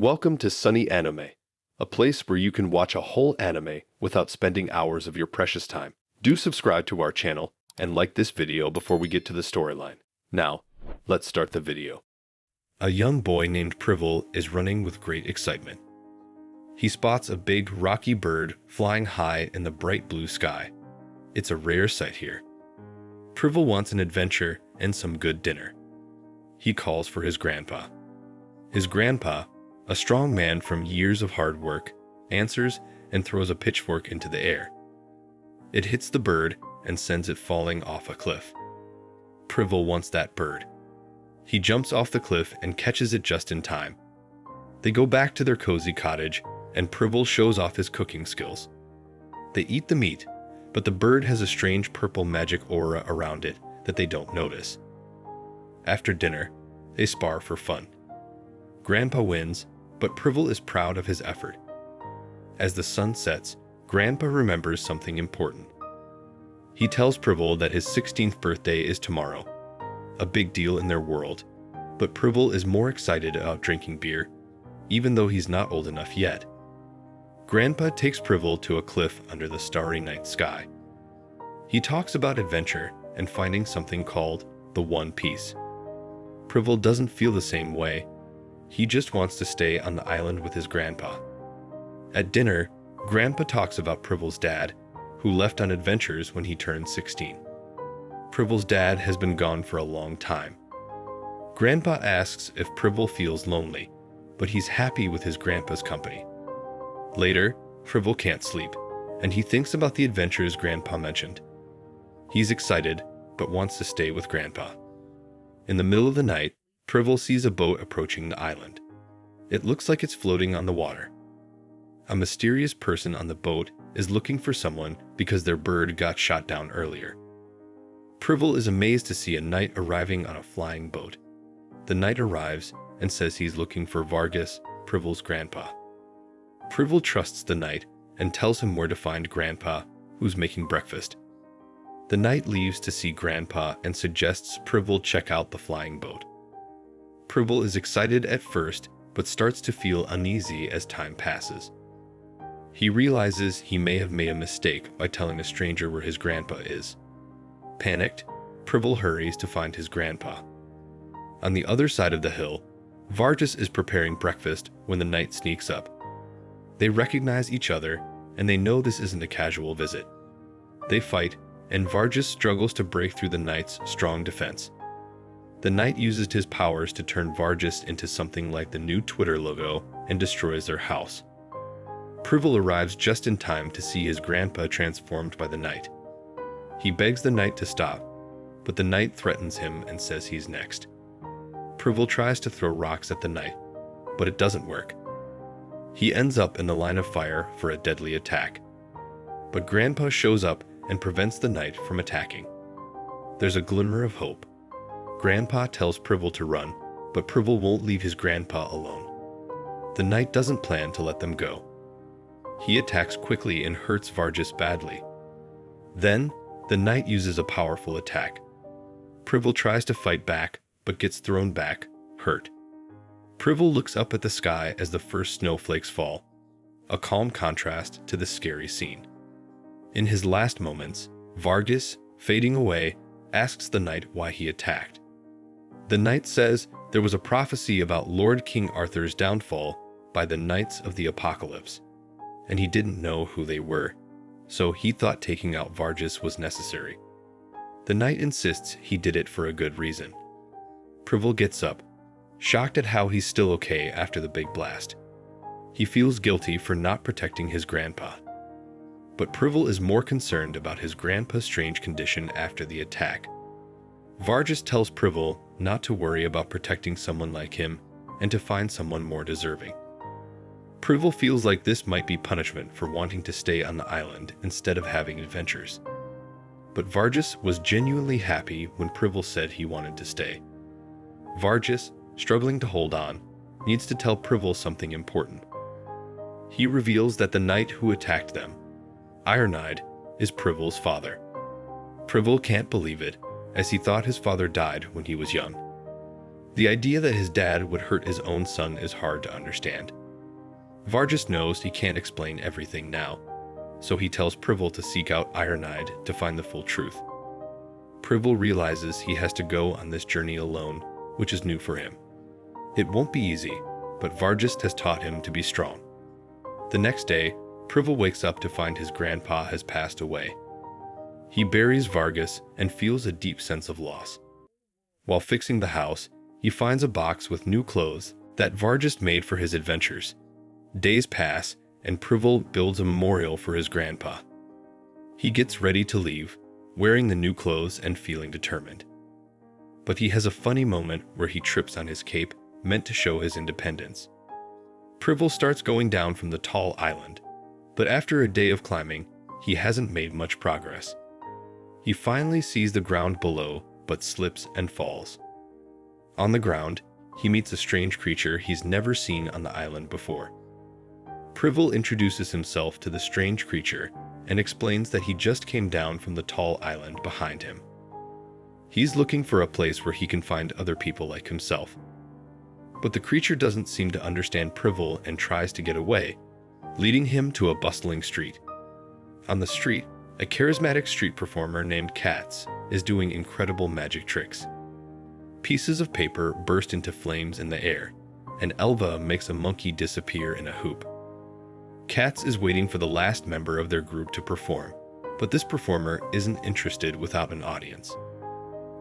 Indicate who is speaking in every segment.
Speaker 1: Welcome to Sunny Anime, a place where you can watch a whole anime without spending hours of your precious time. Do subscribe to our channel and like this video before we get to the storyline. Now, let's start the video. A young boy named Privel is running with great excitement. He spots a big, rocky bird flying high in the bright blue sky. It's a rare sight here. Privel wants an adventure and some good dinner. He calls for his grandpa. His grandpa, a strong man from years of hard work, answers and throws a pitchfork into the air. It hits the bird and sends it falling off a cliff. Privel wants that bird. He jumps off the cliff and catches it just in time. They go back to their cozy cottage, and Privel shows off his cooking skills. They eat the meat, but the bird has a strange purple magic aura around it that they don't notice. After dinner, they spar for fun. Grandpa wins, but Privel is proud of his effort. As the sun sets, Grandpa remembers something important. He tells Privel that his 16th birthday is tomorrow, a big deal in their world, but Privel is more excited about drinking beer, even though he's not old enough yet. Grandpa takes Privel to a cliff under the starry night sky. He talks about adventure and finding something called the One Piece. Privel doesn't feel the same way. He just wants to stay on the island with his grandpa. At dinner, Grandpa talks about Privel's dad, who left on adventures when he turned 16. Privel's dad has been gone for a long time. Grandpa asks if Privel feels lonely, but he's happy with his grandpa's company. Later, Privel can't sleep, and he thinks about the adventures Grandpa mentioned. He's excited, but wants to stay with Grandpa. In the middle of the night, Privel sees a boat approaching the island. It looks like it's floating on the water. A mysterious person on the boat is looking for someone because their bird got shot down earlier. Privel is amazed to see a knight arriving on a flying boat. The knight arrives and says he's looking for Vargas, Privel's grandpa. Privel trusts the knight and tells him where to find Grandpa, who's making breakfast. The knight leaves to see Grandpa and suggests Privel check out the flying boat. Privel is excited at first, but starts to feel uneasy as time passes. He realizes he may have made a mistake by telling a stranger where his grandpa is. Panicked, Privel hurries to find his grandpa. On the other side of the hill, Vargas is preparing breakfast when the knight sneaks up. They recognize each other, and they know this isn't a casual visit. They fight, and Vargas struggles to break through the knight's strong defense. The knight uses his powers to turn Vargas into something like the new Twitter logo and destroys their house. Privel arrives just in time to see his grandpa transformed by the knight. He begs the knight to stop, but the knight threatens him and says he's next. Privel tries to throw rocks at the knight, but it doesn't work. He ends up in the line of fire for a deadly attack. But Grandpa shows up and prevents the knight from attacking. There's a glimmer of hope. Grandpa tells Privel to run, but Privel won't leave his grandpa alone. The knight doesn't plan to let them go. He attacks quickly and hurts Vargas badly. Then, the knight uses a powerful attack. Privel tries to fight back, but gets thrown back, hurt. Privel looks up at the sky as the first snowflakes fall, a calm contrast to the scary scene. In his last moments, Vargas, fading away, asks the knight why he attacked. The knight says there was a prophecy about Lord King Arthur's downfall by the Knights of the Apocalypse, and he didn't know who they were, so he thought taking out Vargas was necessary. The knight insists he did it for a good reason. Privel gets up, shocked at how he's still okay after the big blast. He feels guilty for not protecting his grandpa. But Privel is more concerned about his grandpa's strange condition after the attack. Vargas tells Privel not to worry about protecting someone like him and to find someone more deserving. Privel feels like this might be punishment for wanting to stay on the island instead of having adventures. But Vargas was genuinely happy when Privel said he wanted to stay. Vargas, struggling to hold on, needs to tell Privel something important. He reveals that the knight who attacked them, Ironide, is Privel's father. Privel can't believe it, as he thought his father died when he was young. The idea that his dad would hurt his own son is hard to understand. Vargas knows he can't explain everything now, so he tells Privel to seek out Ironhide to find the full truth. Privel realizes he has to go on this journey alone, which is new for him. It won't be easy, but Vargas has taught him to be strong. The next day, Privel wakes up to find his grandpa has passed away. He buries Vargas and feels a deep sense of loss. While fixing the house, he finds a box with new clothes that Vargas made for his adventures. Days pass, and Privel builds a memorial for his grandpa. He gets ready to leave, wearing the new clothes and feeling determined. But he has a funny moment where he trips on his cape, meant to show his independence. Privel starts going down from the tall island, but after a day of climbing, he hasn't made much progress. He finally sees the ground below, but slips and falls. On the ground, he meets a strange creature he's never seen on the island before. Privel introduces himself to the strange creature and explains that he just came down from the tall island behind him. He's looking for a place where he can find other people like himself. But the creature doesn't seem to understand Privel and tries to get away, leading him to a bustling street. On the street, a charismatic street performer named Katz is doing incredible magic tricks. Pieces of paper burst into flames in the air, and Elva makes a monkey disappear in a hoop. Katz is waiting for the last member of their group to perform, but this performer isn't interested without an audience.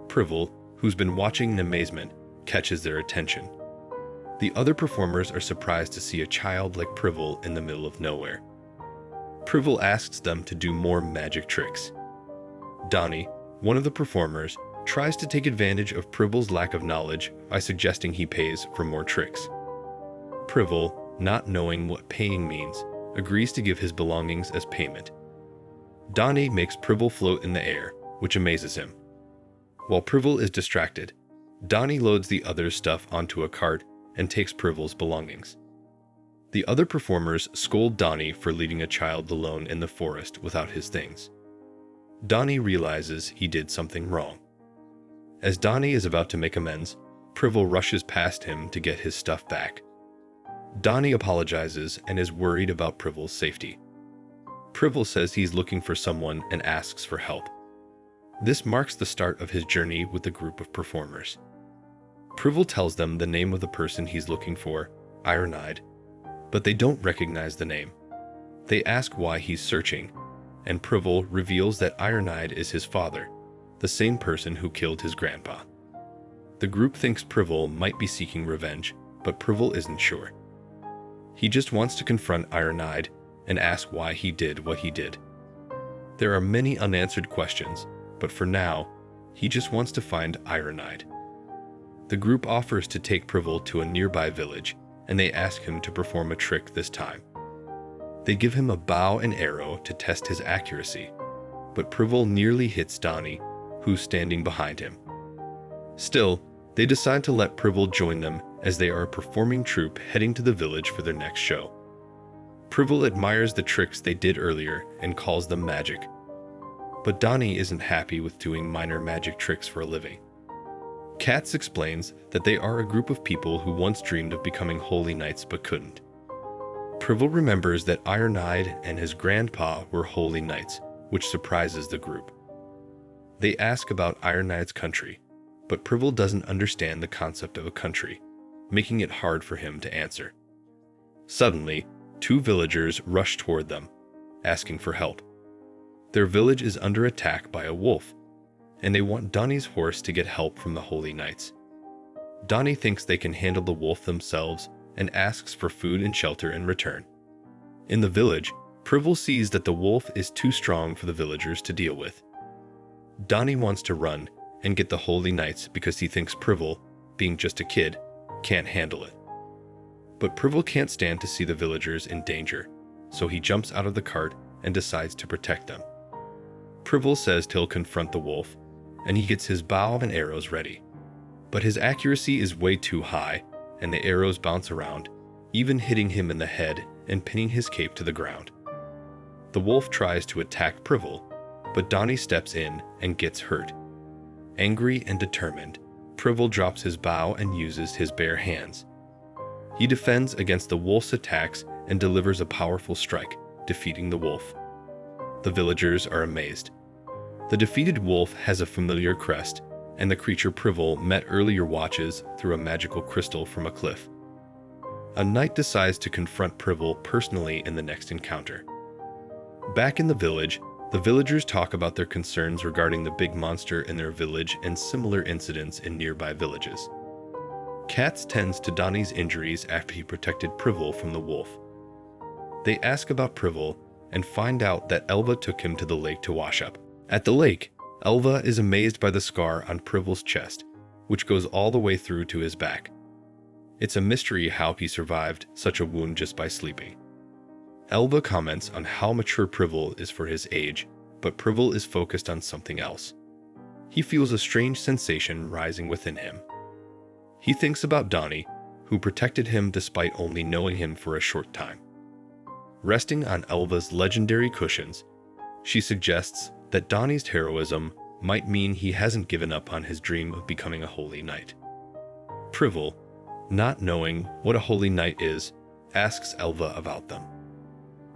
Speaker 1: Privel, who's been watching in amazement, catches their attention. The other performers are surprised to see a child like Privel in the middle of nowhere. Privel asks them to do more magic tricks. Donnie, one of the performers, tries to take advantage of Privel's lack of knowledge by suggesting he pays for more tricks. Privel, not knowing what paying means, agrees to give his belongings as payment. Donnie makes Privel float in the air, which amazes him. While Privel is distracted, Donnie loads the other's stuff onto a cart and takes Privel's belongings. The other performers scold Donnie for leaving a child alone in the forest without his things. Donnie realizes he did something wrong. As Donnie is about to make amends, Privel rushes past him to get his stuff back. Donnie apologizes and is worried about Privel's safety. Privel says he's looking for someone and asks for help. This marks the start of his journey with the group of performers. Privel tells them the name of the person he's looking for, Ironhide, but they don't recognize the name. They ask why he's searching, and Privel reveals that Ironhide is his father, the same person who killed his grandpa. The group thinks Privel might be seeking revenge, but Privel isn't sure. He just wants to confront Ironhide and ask why he did what he did. There are many unanswered questions, but for now, he just wants to find Ironhide. The group offers to take Privel to a nearby village, and they ask him to perform a trick this time. They give him a bow and arrow to test his accuracy, but Privel nearly hits Donnie, who's standing behind him. Still, they decide to let Privel join them as they are a performing troupe heading to the village for their next show. Privel admires the tricks they did earlier and calls them magic. But Donnie isn't happy with doing minor magic tricks for a living. Katz explains that they are a group of people who once dreamed of becoming holy knights but couldn't. Privel remembers that Ironhide and his grandpa were holy knights, which surprises the group. They ask about Ironhide's country, but Privel doesn't understand the concept of a country, making it hard for him to answer. Suddenly, two villagers rush toward them, asking for help. Their village is under attack by a wolf, and they want Donnie's horse to get help from the holy knights. Donnie thinks they can handle the wolf themselves and asks for food and shelter in return. In the village, Privel sees that the wolf is too strong for the villagers to deal with. Donnie wants to run and get the holy knights because he thinks Privel, being just a kid, can't handle it. But Privel can't stand to see the villagers in danger, so he jumps out of the cart and decides to protect them. Privel says he'll confront the wolf, and he gets his bow and arrows ready. But his accuracy is way too high, and the arrows bounce around, even hitting him in the head and pinning his cape to the ground. The wolf tries to attack Privel, but Donnie steps in and gets hurt. Angry and determined, Privel drops his bow and uses his bare hands. He defends against the wolf's attacks and delivers a powerful strike, defeating the wolf. The villagers are amazed. The defeated wolf has a familiar crest, and the creature Privel met earlier watches through a magical crystal from a cliff. A knight decides to confront Privel personally in the next encounter. Back in the village, the villagers talk about their concerns regarding the big monster in their village and similar incidents in nearby villages. Katz tends to Donnie's injuries after he protected Privel from the wolf. They ask about Privel and find out that Elva took him to the lake to wash up. At the lake, Elva is amazed by the scar on Privel's chest, which goes all the way through to his back. It's a mystery how he survived such a wound just by sleeping. Elva comments on how mature Privel is for his age, but Privel is focused on something else. He feels a strange sensation rising within him. He thinks about Donnie, who protected him despite only knowing him for a short time. Resting on Elva's legendary cushions, she suggests that Donnie's heroism might mean he hasn't given up on his dream of becoming a holy knight. Privel, not knowing what a holy knight is, asks Elva about them.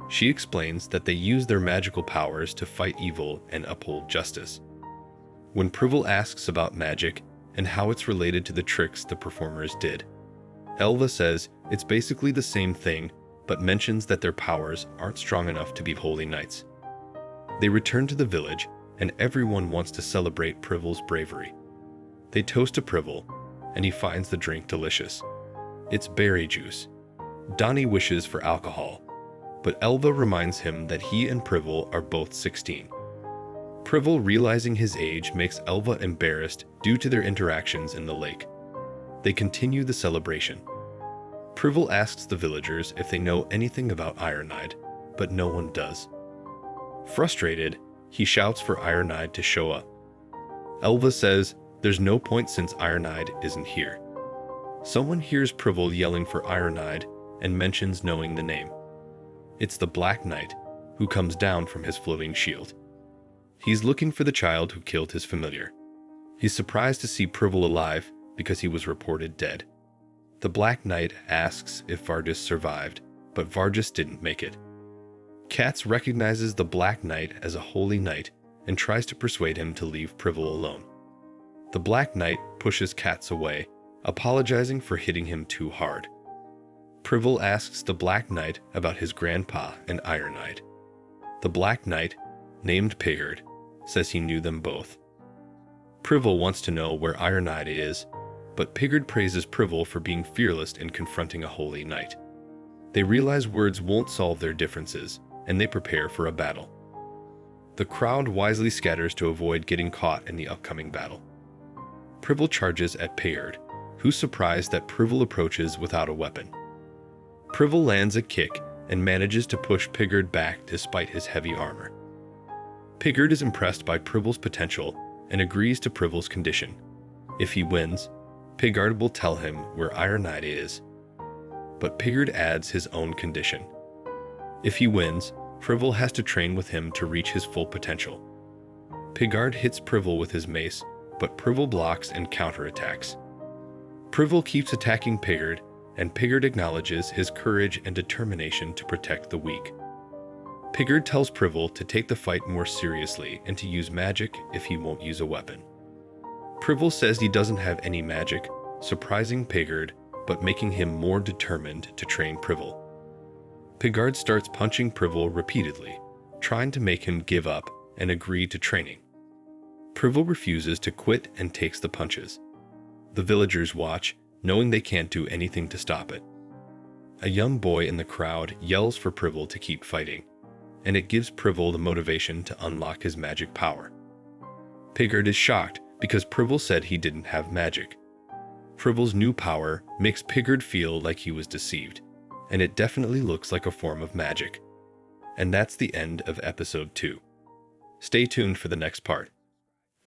Speaker 1: She explains that they use their magical powers to fight evil and uphold justice. When Privel asks about magic and how it's related to the tricks the performers did, Elva says it's basically the same thing, but mentions that their powers aren't strong enough to be holy knights. They return to the village, and everyone wants to celebrate Privel's bravery. They toast to Privel, and he finds the drink delicious. It's berry juice. Donnie wishes for alcohol, but Elva reminds him that he and Privel are both 16. Privel, realizing his age, makes Elva embarrassed due to their interactions in the lake. They continue the celebration. Privel asks the villagers if they know anything about Ironhide, but no one does. Frustrated, he shouts for Ironhide to show up. Elva says there's no point since Ironhide isn't here. Someone hears Privel yelling for Ironhide and mentions knowing the name. It's the Black Knight, who comes down from his floating shield. He's looking for the child who killed his familiar. He's surprised to see Privel alive because he was reported dead. The Black Knight asks if Vargas survived, but Vargas didn't make it. Katz recognizes the Black Knight as a holy knight and tries to persuade him to leave Privel alone. The Black Knight pushes Katz away, apologizing for hitting him too hard. Privel asks the Black Knight about his grandpa and Ironhide. The Black Knight, named Pigard, says he knew them both. Privel wants to know where Ironhide is, but Pigard praises Privel for being fearless in confronting a holy knight. They realize words won't solve their differences, and they prepare for a battle. The crowd wisely scatters to avoid getting caught in the upcoming battle. Privel charges at Pigard, who's surprised that Privel approaches without a weapon. Privel lands a kick and manages to push Pigard back despite his heavy armor. Pigard is impressed by Privel's potential and agrees to Privel's condition. If he wins, Pigard will tell him where Ironhide is. But Pigard adds his own condition. If he wins, Privel has to train with him to reach his full potential. Pigard hits Privel with his mace, but Privel blocks and counterattacks. Privel keeps attacking Pigard, and Pigard acknowledges his courage and determination to protect the weak. Pigard tells Privel to take the fight more seriously and to use magic if he won't use a weapon. Privel says he doesn't have any magic, surprising Pigard, but making him more determined to train Privel. Pigard starts punching Privel repeatedly, trying to make him give up and agree to training. Privel refuses to quit and takes the punches. The villagers watch, knowing they can't do anything to stop it. A young boy in the crowd yells for Privel to keep fighting, and it gives Privel the motivation to unlock his magic power. Pigard is shocked because Privel said he didn't have magic. Privel's new power makes Pigard feel like he was deceived, and it definitely looks like a form of magic. And that's the end of episode 2. Stay tuned for the next part.